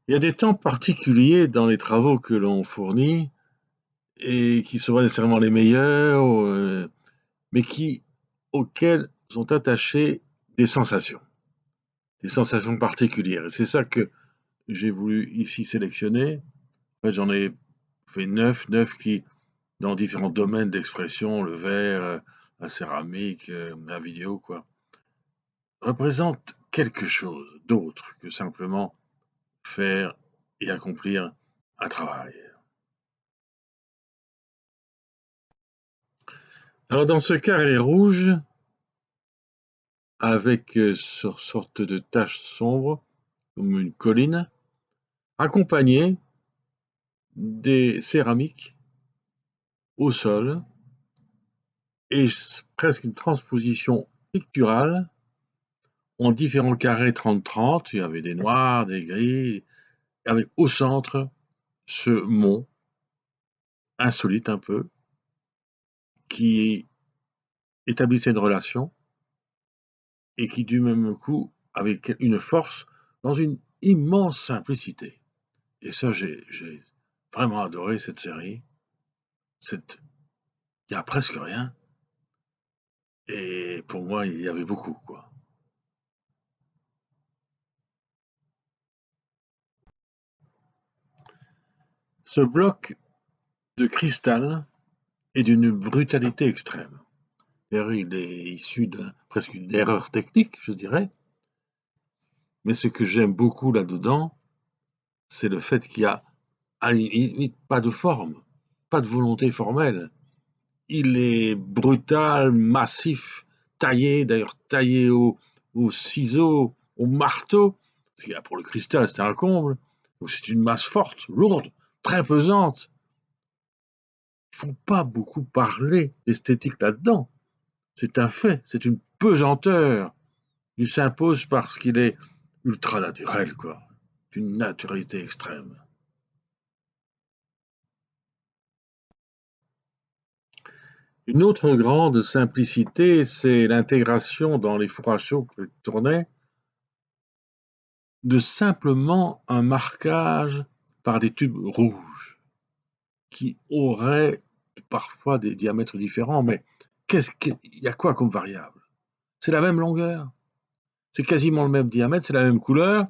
Il y a des temps particuliers dans les travaux que l'on fournit et qui ne sont pas nécessairement les meilleurs, mais auxquels sont attachées des sensations particulières. Et c'est ça que j'ai voulu ici sélectionner. En fait, j'en ai fait neuf qui, dans différents domaines d'expression, le verre, la céramique, la vidéo, quoi, représentent quelque chose d'autre que simplement faire et accomplir un travail. Alors dans ce carré rouge, avec sorte de taches sombres, comme une colline, accompagné des céramiques au sol et presque une transposition picturale en différents carrés 30-30. Il y avait des noirs, des gris, avec au centre ce mont insolite un peu qui établissait une relation et qui du même coup avait une force dans une immense simplicité. Et ça, j'ai vraiment adoré cette série. Il y a presque rien. Et pour moi, il y avait beaucoup, quoi. Ce bloc de cristal est d'une brutalité extrême. D'ailleurs, il est issu presque d'une erreur technique, je dirais. Mais ce que j'aime beaucoup là-dedans, c'est le fait qu'il y a à la limite pas de forme, pas de volonté formelle. Il est brutal, massif, taillé, d'ailleurs taillé au ciseau, au marteau. Parce qu'il y a pour le cristal, c'était un comble. Donc c'est une masse forte, lourde, très pesante. Il ne faut pas beaucoup parler d'esthétique là-dedans. C'est un fait, c'est une pesanteur. Il s'impose parce qu'il est ultra naturel, quoi. D'une naturalité extrême. Une autre grande simplicité, c'est l'intégration dans les fours à chaud que je tournais de simplement un marquage par des tubes rouges qui auraient parfois des diamètres différents, mais il y a quoi comme variable? C'est la même longueur, c'est quasiment le même diamètre, c'est la même couleur,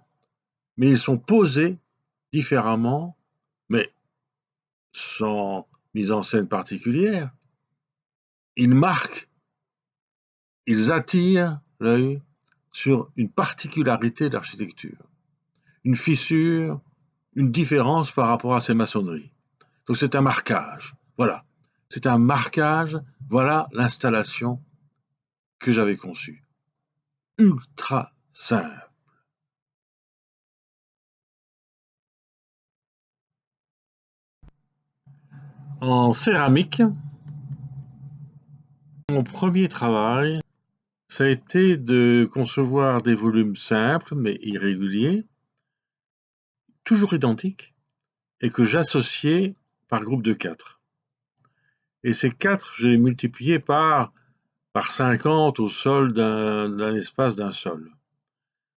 mais ils sont posés différemment, mais sans mise en scène particulière. Ils marquent, ils attirent l'œil sur une particularité de l'architecture, une fissure, une différence par rapport à ces maçonneries. Donc c'est un marquage. Voilà. C'est un marquage. Voilà l'installation que j'avais conçue. Ultra simple. En céramique, mon premier travail, ça a été de concevoir des volumes simples mais irréguliers, toujours identiques, et que j'associais par groupe de 4. Et ces 4, je les multipliais par 50 au sol d'un espace d'un sol.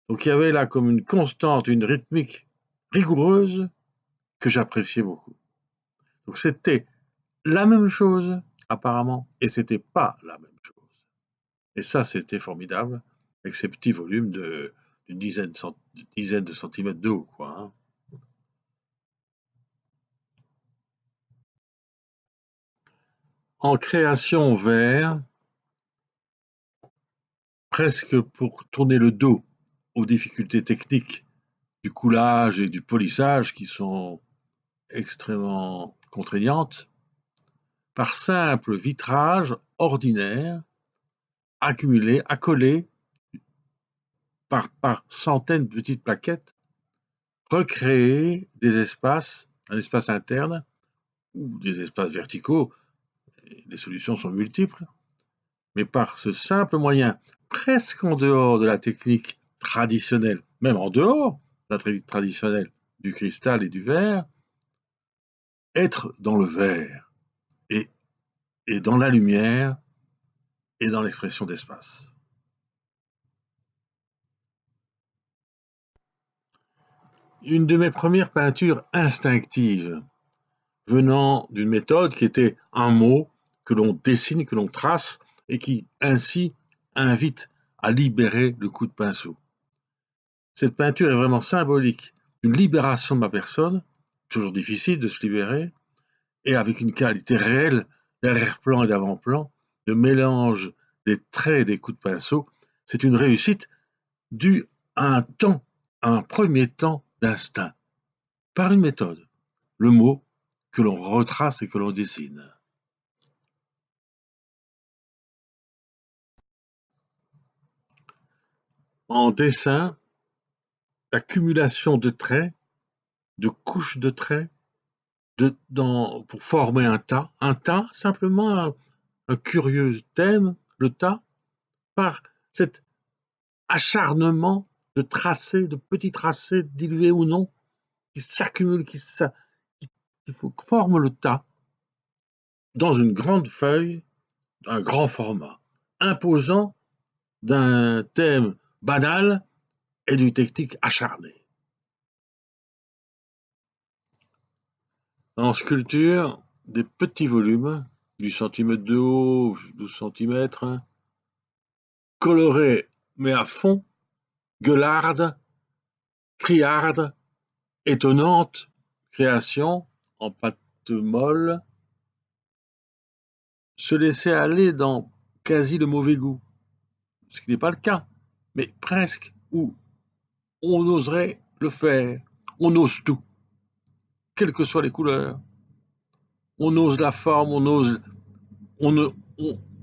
Donc il y avait là comme une constante, une rythmique rigoureuse que j'appréciais beaucoup. Donc c'était la même chose apparemment et c'était pas la même chose. Et ça c'était formidable avec ces petits volumes d'une dizaine de centimètres de haut, quoi, hein. En création verre, presque pour tourner le dos aux difficultés techniques du coulage et du polissage qui sont extrêmement contraignantes, par simple vitrage ordinaire, accumulé, accolé par centaines de petites plaquettes, recréer des espaces, un espace interne ou des espaces verticaux, les solutions sont multiples, mais par ce simple moyen, presque en dehors de la technique traditionnelle, même en dehors de la technique traditionnelle du cristal et du verre, être dans le verre et, et dans la lumière et dans l'expression d'espace. une de mes premières peintures instinctives, venant d'une méthode qui était un mot que l'on dessine, que l'on trace, et qui ainsi invite à libérer le coup de pinceau. Cette peinture est vraiment symbolique d'une libération de ma personne, toujours difficile de se libérer, et avec une qualité réelle d'arrière-plan et d'avant-plan, de mélange des traits et des coups de pinceau. C'est une réussite due à un premier temps d'instinct, par une méthode, le mot que l'on retrace et que l'on dessine. En dessin, l'accumulation de traits, de couches de traits, pour former un tas, simplement un curieux thème, le tas, par cet acharnement de tracés, de petits tracés, dilués ou non, qui s'accumulent, qui forment le tas dans une grande feuille, d'un grand format, imposant d'un thème banal et d'une technique acharnée. En sculpture, des petits volumes, 10 cm de haut, 12 cm, colorés mais à fond, gueularde, criarde, étonnante, création en pâte molle, se laisser aller dans quasi le mauvais goût, ce qui n'est pas le cas, mais presque, où on oserait le faire, on ose tout, quelles que soient les couleurs, on ose la forme, on ne, on,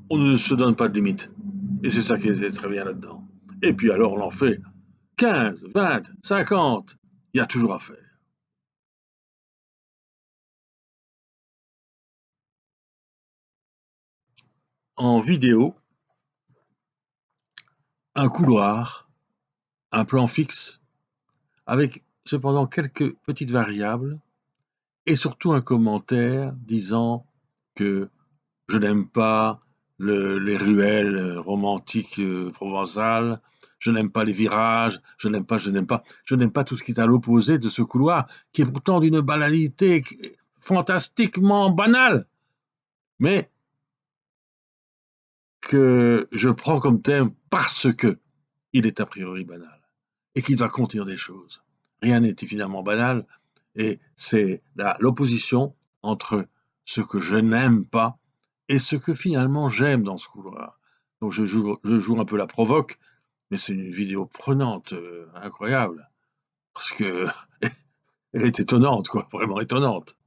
on ne se donne pas de limite. Et c'est ça qui est très bien là-dedans. Et puis alors on en fait 15, 20, 50, il y a toujours à faire. En vidéo, un couloir, un plan fixe, avec cependant quelques petites variables, et surtout un commentaire disant que je n'aime pas les ruelles romantiques provençales, je n'aime pas les virages, je n'aime pas tout ce qui est à l'opposé de ce couloir, qui est pourtant d'une banalité fantastiquement banale, mais que je prends comme thème parce que il est a priori banal et qu'il doit contenir des choses. Rien n'est évidemment banal et c'est l'opposition entre ce que je n'aime pas et ce que finalement j'aime dans ce couloir. Donc je joue un peu la provoque, mais c'est une vidéo prenante, incroyable, parce que elle est étonnante, quoi, vraiment étonnante.